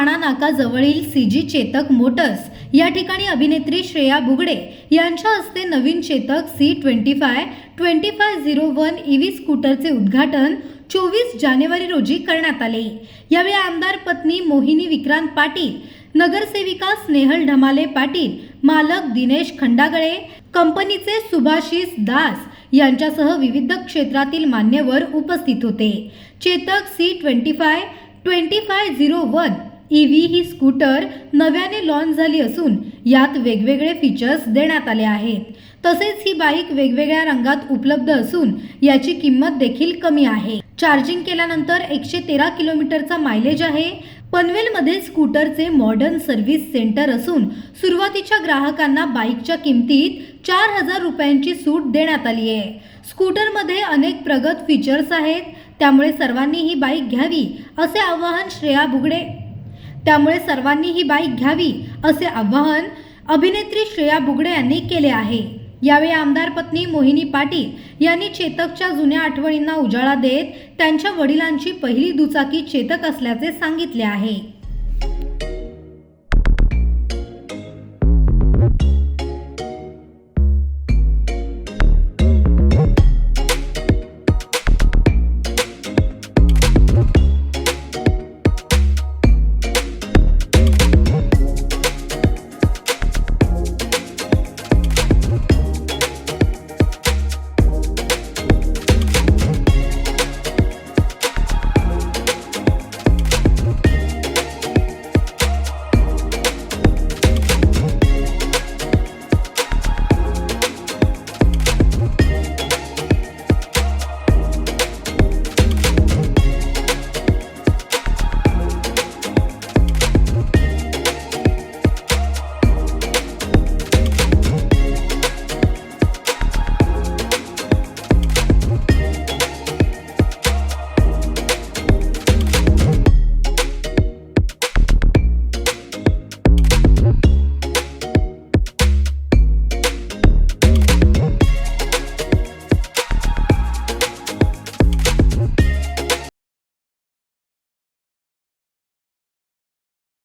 ठाणा नाकाजवळील CG Chetak Motors या ठिकाणी अभिनेत्री श्रेया बुगडे यांच्या हस्ते नवीन चेतक C2501 EV स्कूटरचे उद्घाटन 24 जानेवारी रोजी करण्यात आले। यावेळी आमदार पत्नी मोहिनी विक्रांत पाटील, नगरसेविका स्नेहल ढमाले पाटील, मालक दिनेश खंडागळे, कंपनीचे सुभाषिस दास यांच्यासह विविध क्षेत्रातील मान्यवर उपस्थित होते। चेतक C2501 EV ही स्कूटर नव्याने लॉन्च झाली असून यात वेगवेगळे फीचर्स देण्यात आले आहेत। तसेच ही बाईक वेगवेगळ्या रंगात उपलब्ध असून याची किंमत देखील कमी आहे। चार्जिंग केल्यानंतर 113 किलोमीटरचा मायलेज आहे। पनवेलमध्ये स्कूटरचे मॉडर्न सर्व्हिस सेंटर असून सुरुवातीच्या ग्राहकांना बाईकच्या किमतीत 4000 रुपयांची सूट देण्यात आली आहे। स्कूटरमध्ये अनेक प्रगत फीचर्स आहेत, त्यामुळे सर्वांनी ही बाईक घ्यावी असे आवाहन अभिनेत्री श्रेया बुगडे यांनी केले आहे। यावेळी आमदार पत्नी मोहिनी पाटील यांनी चेतकच्या जुन्या आठवणींना उजाळा देत त्यांच्या वडिलांची पहिली दुचाकी चेतक असल्याचे सांगितले आहे।